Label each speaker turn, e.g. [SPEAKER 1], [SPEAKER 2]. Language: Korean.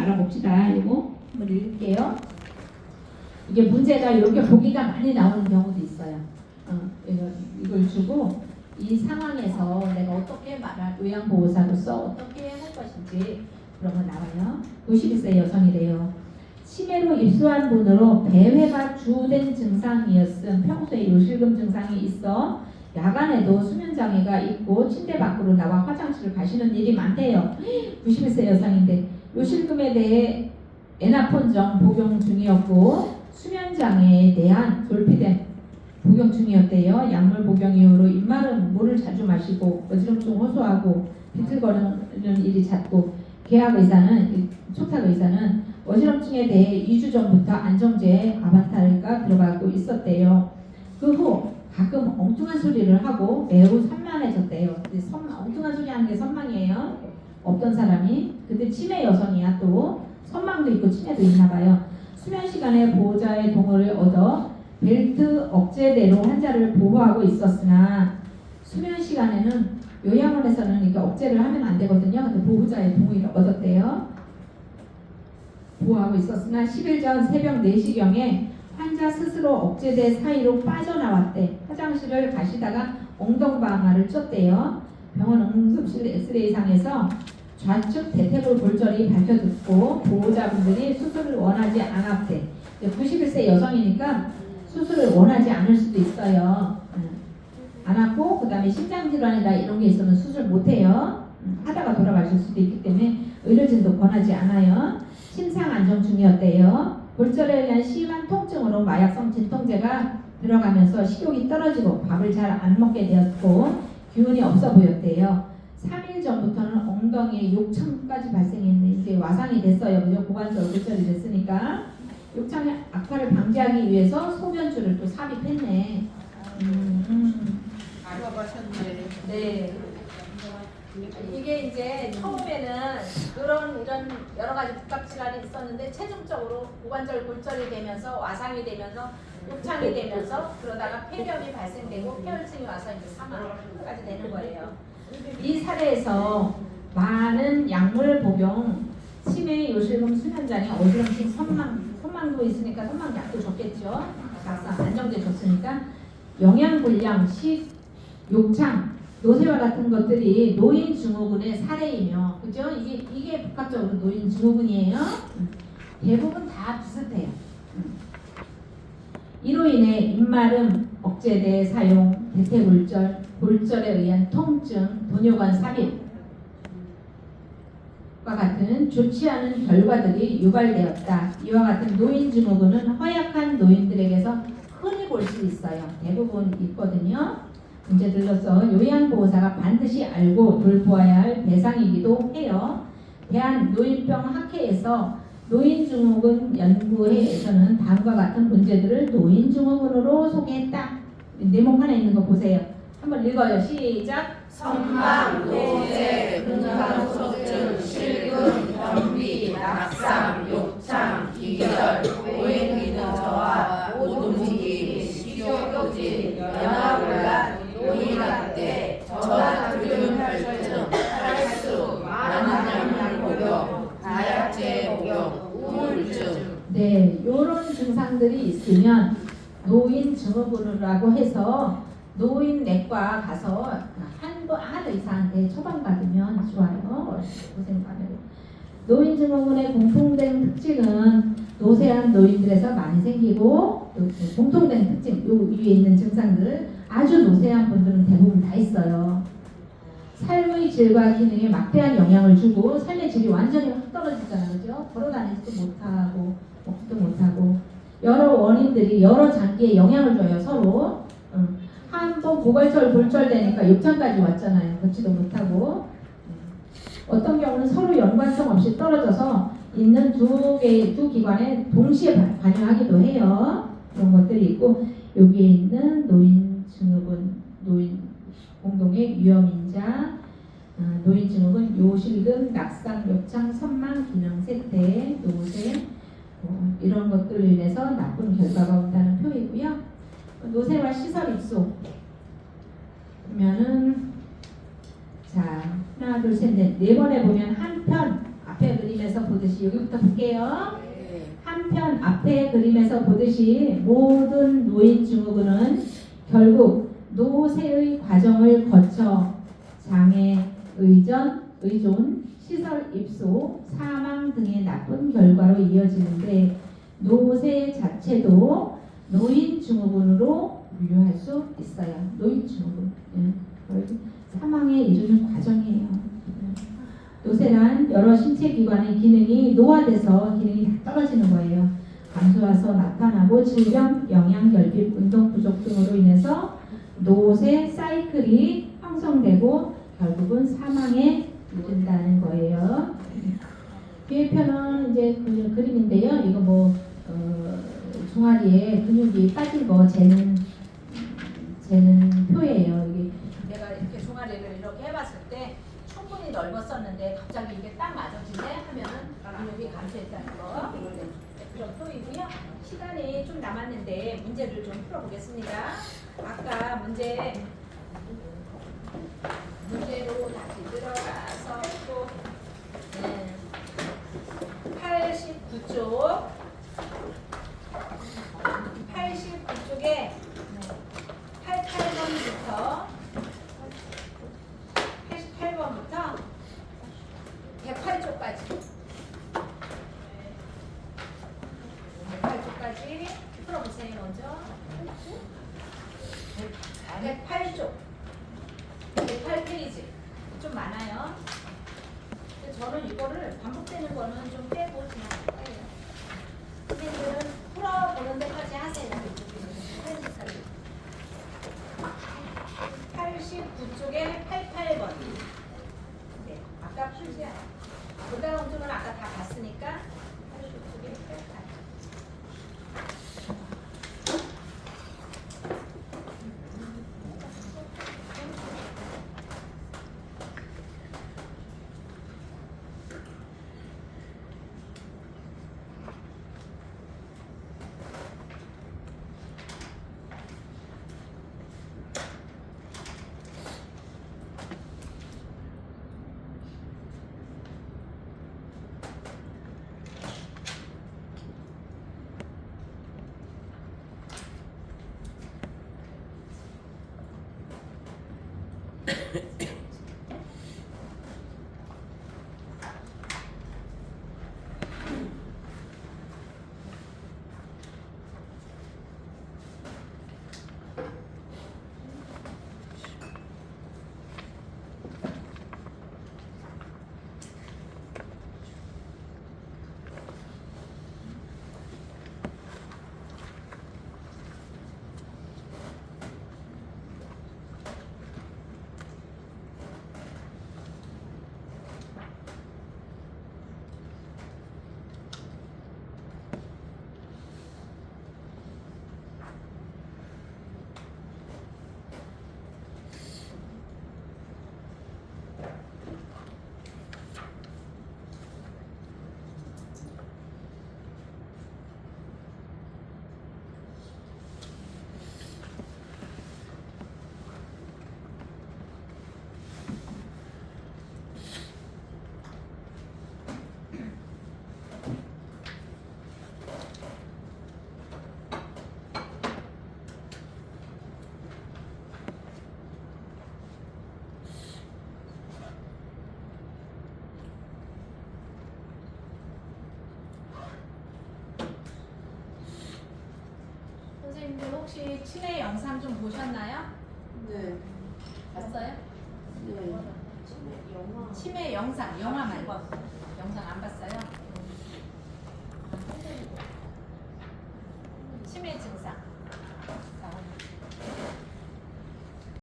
[SPEAKER 1] 알아봅시다. 이거 한번 읽을게요. 이게 문제가 이렇게 보기가 많이 나오는 경우도 있어요. 이걸 주고 이 상황에서 내가 어떻게 말할 요양보호사로서 어떻게 할 것인지 그런 거 나와요. 91세 여성이래요. 치매로 입수한 분으로 배회가 주된 증상이었음. 평소에 요실금 증상이 있어 야간에도 수면장애가 있고 침대 밖으로 나와 화장실을 가시는 일이 많대요. 91세 여성인데 요실금에 대해 에나폰정 복용 중이었고 수면장애에 대한 돌피뎀 복용 중이었대요. 약물 복용 이후로 입마른 물을 자주 마시고 어지럼증 호소하고 비틀거리는 일이 잦고 촉탁 의사는 어지럼증에 대해 2주 전부터 안정제 아바타가 들어가고 있었대요. 그 후 가끔 엉뚱한 소리를 하고 매우 산만해졌대요. 엉뚱한 소리 하는 게 선망이에요. 없던 사람이. 근데 치매 여성이야. 또 선망도 있고 치매도 있나 봐요. 수면 시간에 보호자의 동의를 얻어 벨트 억제대로 환자를 보호하고 있었으나 수면 시간에는 요양원에서는 이렇게 억제를 하면 안 되거든요. 근데 보호자의 동의를 얻었대요. 보호하고 있었으나 10일 전 새벽 4시경에 환자 스스로 억제대 사이로 빠져나왔대. 화장실을 가시다가 엉덩방아를 쪘대요. 병원 응급실 엑스레이상에서 좌측 대퇴골 골절이 밝혀졌고 보호자분들이 수술을 원하지 않았대. 91세 여성이니까 수술을 원하지 않을 수도 있어요. 않았고 그 다음에 심장질환이나 이런 게 있으면 수술 못해요. 하다가 돌아가실 수도 있기 때문에 의료진도 권하지 않아요. 심상 안정 중이었대요. 골절에 의한 심한 통증으로 마약성 진통제가 들어가면서 식욕이 떨어지고 밥을 잘 안 먹게 되었고 기운이 없어 보였대요. 3일 전부터는 엉덩이에 욕창까지 발생했는데 이제 와상이 됐어요. 그죠? 고관절 골절이 됐으니까 욕창의 악화를 방지하기 위해서 소변줄을 또 삽입했네.
[SPEAKER 2] 알아보셨네.
[SPEAKER 1] 네. 이게 이제 처음에는 이런 여러 가지 복합 질환이 있었는데 최종적으로 고관절 골절이 되면서 와상이 되면서 욕창이 되면서 그러다가 폐렴이 발생되고 폐혈증이 와서 이제 사망까지 되는 거예요. 이 사례에서 많은 약물 복용, 치매, 요실금, 수면장애, 어지럼증, 선망도 있으니까 선망약도 줬겠죠. 막상 안정제 줬으니까 영양불량, 식, 욕창, 노쇠와 같은 것들이 노인 증후군의 사례이며, 그죠? 이게 복합적으로 노인 증후군이에요. 대부분 다 비슷해요. 이로 인해 입마름, 억제대 사용, 대퇴골절, 골절에 의한 통증, 분뇨관 삽입과 같은 좋지 않은 결과들이 유발되었다. 이와 같은 노인 증후군은 허약한 노인들에게서 흔히 볼 수 있어요. 대부분 있거든요. 문제들로서 요양보호사가 반드시 알고 돌보아야 할 대상이기도 해요. 대한노인병학회에서 노인증후군 연구회에서는 다음과 같은 문제들을 노인증후군으로 소개했다. 네모 하나 있는 거 보세요. 한번 읽어요. 시작.
[SPEAKER 2] 선망, 노쇠, 근감소증, 실금, 변비, 낙상, 욕창, 기결, 오행기능 저하, 못움직임, 식욕부진, 연하곤란, 노인학대, 전화투륜 혈증, 탈수, 많은 약물 복용, 다약제 복용, 우울증.
[SPEAKER 1] 네, 이런 증상들이 있으면 노인 증후군이라고 해서 노인 내과 가서 한 의사한테 처방받으면 좋아요. 고생 많아요. 노인 증후군의 공통된 특징은 노쇠한 노인들에서 많이 생기고, 공통된 특징, 요 위에 있는 증상들, 아주 노쇠한 분들은 대부분 다 있어요. 삶의 질과 기능에 막대한 영향을 주고 삶의 질이 완전히 확 떨어지잖아요. 그죠? 걸어다니지도 못하고 먹지도 못하고 여러 원인들이 여러 장기에 영향을 줘요. 서로. 한번 고관절 골절되니까 욕창까지 왔잖아요. 걷지도 못하고. 어떤 경우는 서로 연관성 없이 떨어져서 있는 두 기관에 동시에 관여하기도 해요. 그런 것들이 있고, 여기에 있는 노인 증후군, 노인 공동의 위험인자, 노인 증후군, 요실금, 낙상, 욕창, 선망, 기능 쇠퇴, 노쇠, 이런 것들로 인해서 나쁜 결과가 온다는 표이고요. 노쇠와 시설 입소 보면은, 자, 하나 둘 셋 넷 네 번에 보면 한편 앞에 그림에서 보듯이 여기부터 볼게요.
[SPEAKER 2] 네.
[SPEAKER 1] 한편 앞에 그림에서 보듯이 모든 노인 증후군은 결국 노쇠의 과정을 거쳐 장애, 의존, 시설 입소, 사망 등의 나쁜 결과로 이어지는데 노쇠 자체도 노인 증후군으로 분류할 수 있어요. 노인 증후군. 사망에 이르는 과정이에요. 노쇠란 여러 신체 기관의 기능이 노화돼서 기능이 다 떨어지는 거예요. 감소해서 나타나고 질병, 영양결핍, 운동 부족 등으로 인해서 노쇠 사이클이 형성되고 결국은 사망에 이른다는 거예요. 뒤에 편은 이제 그림인데요. 이거 뭐 종아리에 근육이 빠진 거 재는 표예요. 이게 내가 이렇게 종아리를 이렇게 해봤을 때 충분히 넓었었는데 갑자기 이게 딱 맞아지네 하면은 근육이 감소했다는 거. 그런 표이고요. 시간이 좀 남았는데 문제를 좀 풀어보겠습니다. 아까 문제로 다시 들어가서 또 89쪽 89쪽에 88번부터 108쪽까지 108쪽까지 풀어보세요. 먼저 108쪽 108페이지 좀 많아요. 근데 저는 이거를 반복되는 거는 좀 빼고 지나갈 거예요. 선생님들은 풀어보는 데까지 하세요. 89쪽에 88번. 네, 아까 풀지 않아. 그 다음 쪽은 아까 다 봤으니까 89쪽에 88. 선생님들 혹시 치매 영상 좀 보셨나요?
[SPEAKER 2] 네.
[SPEAKER 1] 봤어요?
[SPEAKER 2] 네.
[SPEAKER 1] 치매 영상, 영화 말고 영상 안 봤어요?